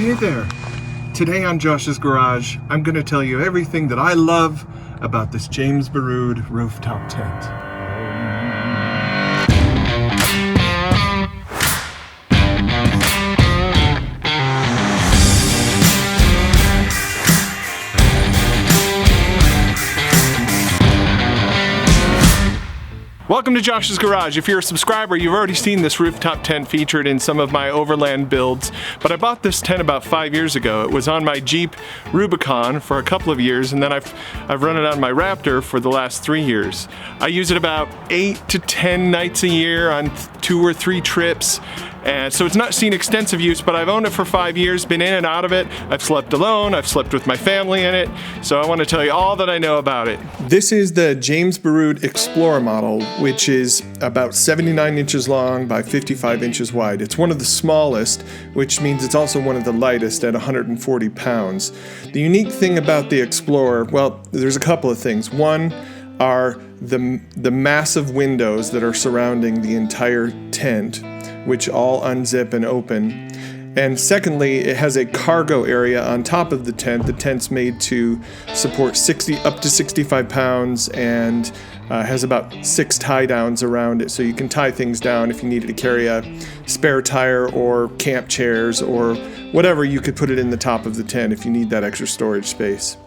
Hey there! Today on Josh's Garage, I'm going to tell you everything that I love about this James Baroud rooftop tent. Welcome to Josh's Garage. If you're a subscriber, you've already seen this rooftop tent featured in some of my overland builds, but I bought this tent about 5 years ago. It was on my Jeep Rubicon for a couple of years, and then I've run it on my Raptor for the last 3 years. I use it about 8 to 10 nights a year on 2 or 3 trips. And so it's not seen extensive use, but I've owned it for 5 years, been in and out of it. I've slept alone, I've slept with my family in it, so I want to tell you all that I know about it. This is the James Baroud Explorer model, which is about 79 inches long by 55 inches wide. It's one of the smallest, which means it's also one of the lightest at 140 pounds. The unique thing about the Explorer, well, there's a couple of things. One are the massive windows that are surrounding the entire tent, which all unzip and open. And secondly, it has a cargo area on top of the tent. The tent's made to support up to 65 pounds and has about 6 tie downs around it, so you can tie things down if you needed to carry a spare tire or camp chairs or whatever. You could put it in the top of the tent if you need that extra storage space.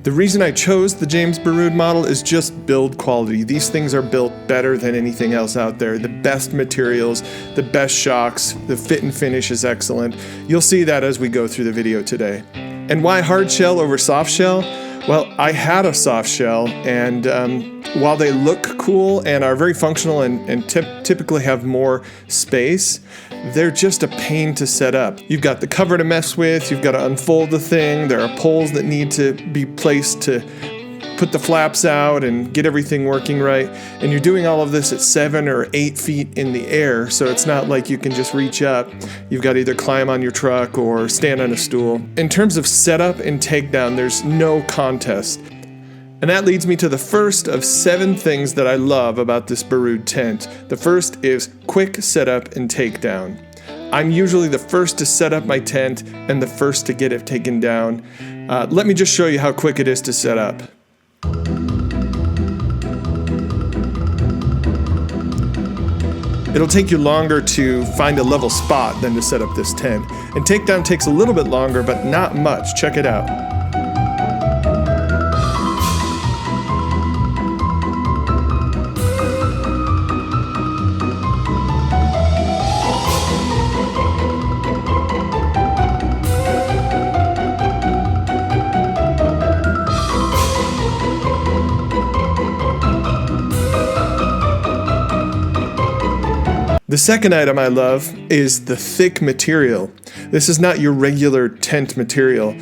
The reason I chose the James Baroud model is just build quality. These things are built better than anything else out there. The best materials, the best shocks, the fit and finish is excellent. You'll see that as we go through the video today. And why hard shell over soft shell? Well, I had a soft shell, and while they look cool and are very functional and typically have more space, they're just a pain to set up. You've got the cover to mess with, you've got to unfold the thing, there are poles that need to be placed to put the flaps out and get everything working right, and you're doing all of this at 7 or 8 feet in the air, so it's not like you can just reach up. You've got to either climb on your truck or stand on a stool. In terms of setup and takedown, there's no contest. And that leads me to the first of 7 things that I love about this Baroud tent. The first is quick setup and takedown. I'm usually the first to set up my tent and the first to get it taken down. Let me just show you how quick it is to set up. It'll take you longer to find a level spot than to set up this tent. And takedown takes a little bit longer, but not much. Check it out. The second item I love is the thick material. This is not your regular tent material.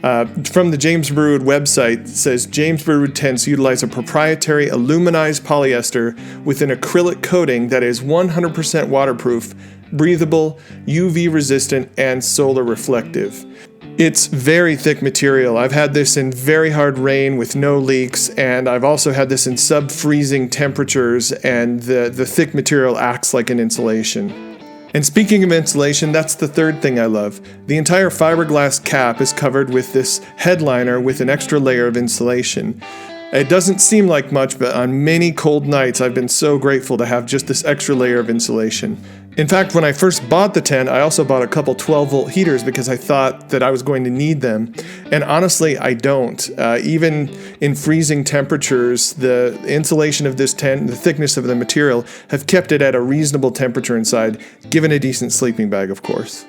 From the James Baroud website, it says James Baroud tents utilize a proprietary aluminized polyester with an acrylic coating that is 100% waterproof, breathable, UV resistant, and solar reflective. It's very thick material. I've had this in very hard rain with no leaks, and I've also had this in sub-freezing temperatures, and the thick material acts like an insulation. And speaking of insulation, that's the third thing I love. The entire fiberglass cap is covered with this headliner with an extra layer of insulation. It doesn't seem like much, but on many cold nights, I've been so grateful to have just this extra layer of insulation. In fact, when I first bought the tent, I also bought a couple 12-volt heaters because I thought that I was going to need them. And honestly, I don't. Even in freezing temperatures, the insulation of this tent and the thickness of the material have kept it at a reasonable temperature inside, given a decent sleeping bag, of course.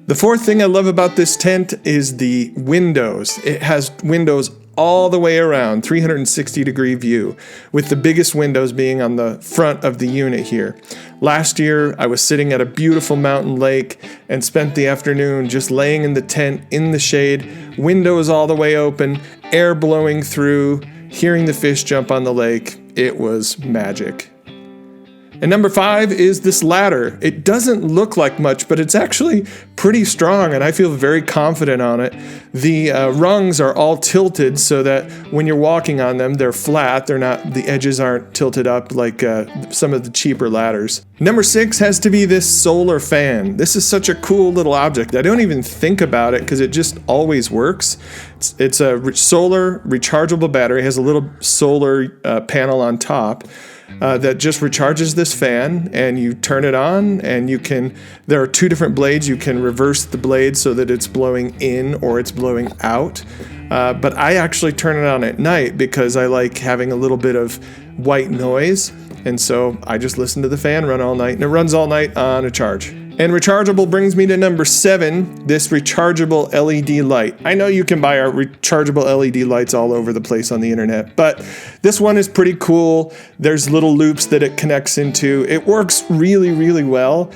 The fourth thing I love about this tent is the windows. It has windows all the way around, 360-degree view, with the biggest windows being on the front of the unit here. Last year, I was sitting at a beautiful mountain lake and spent the afternoon just laying in the tent in the shade, windows all the way open, air blowing through, hearing the fish jump on the lake. It was magic. And number 5 is this ladder. It doesn't look like much, but it's actually pretty strong, and I feel very confident on it. The rungs are all tilted so that when you're walking on them, they're flat. The edges aren't tilted up like some of the cheaper ladders. Number 6 has to be this solar fan. This is such a cool little object. I don't even think about it because it just always works. It's a solar rechargeable battery. It has a little solar panel on top. That just recharges this fan, and you turn it on, and there are 2 different blades. You can reverse the blade so that it's blowing in or it's blowing out. But I actually turn it on at night because I like having a little bit of white noise. And so I just listen to the fan run all night, and it runs all night on a charge. And rechargeable brings me to number 7, this rechargeable LED light. I know you can buy our rechargeable LED lights all over the place on the internet, but this one is pretty cool. There's little loops that it connects into. It works really, really well.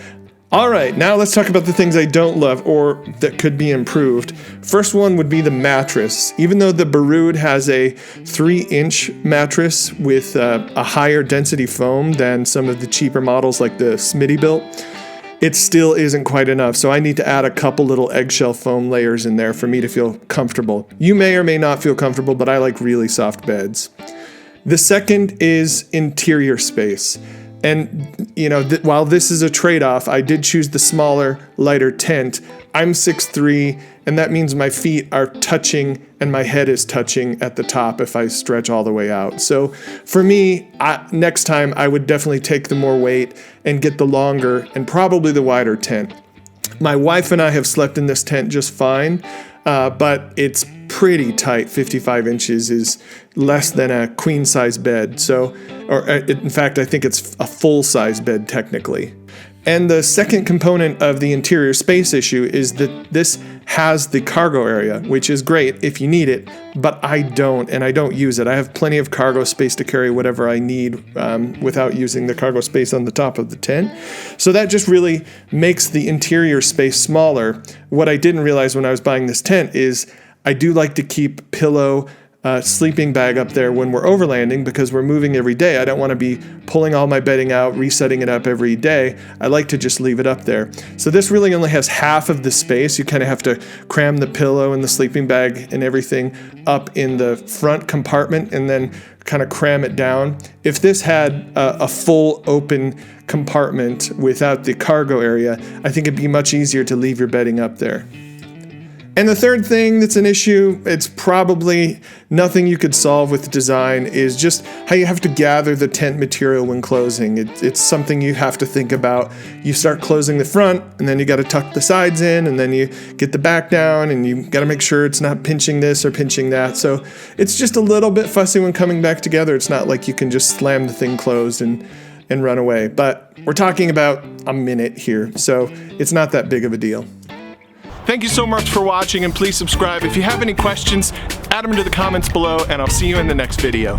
All right, now let's talk about the things I don't love or that could be improved. First one would be the mattress. Even though the Baroud has a 3-inch mattress with a higher density foam than some of the cheaper models like the Smittybilt, it still isn't quite enough, so I need to add a couple little eggshell foam layers in there for me to feel comfortable. You may or may not feel comfortable, but I like really soft beds. The second is interior space. And, while this is a trade-off, I did choose the smaller, lighter tent. I'm 6'3", and that means my feet are touching and my head is touching at the top if I stretch all the way out. So for me, next time I would definitely take the more weight and get the longer and probably the wider tent. My wife and I have slept in this tent just fine, but it's pretty tight. 55 inches is less than a queen-size bed. In fact, I think it's a full-size bed technically. And the second component of the interior space issue is that this has the cargo area, which is great if you need it, but I don't, and I don't use it. I have plenty of cargo space to carry whatever I need without using the cargo space on the top of the tent. So that just really makes the interior space smaller. What I didn't realize when I was buying this tent is I do like to keep pillow, sleeping bag up there when we're overlanding because we're moving every day. I don't want to be pulling all my bedding out, resetting it up every day. I like to just leave it up there. So this really only has half of the space. You kind of have to cram the pillow and the sleeping bag and everything up in the front compartment and then kind of cram it down. If this had a full open compartment without the cargo area, I think it'd be much easier to leave your bedding up there. And the third thing that's an issue, it's probably nothing you could solve with design, is just how you have to gather the tent material when closing. It's something you have to think about. You start closing the front, and then you got to tuck the sides in, and then you get the back down, and you got to make sure it's not pinching this or pinching that. So it's just a little bit fussy when coming back together. It's not like you can just slam the thing closed and run away. But we're talking about a minute here, so it's not that big of a deal. Thank you so much for watching, and please subscribe. If you have any questions, add them to the comments below, and I'll see you in the next video.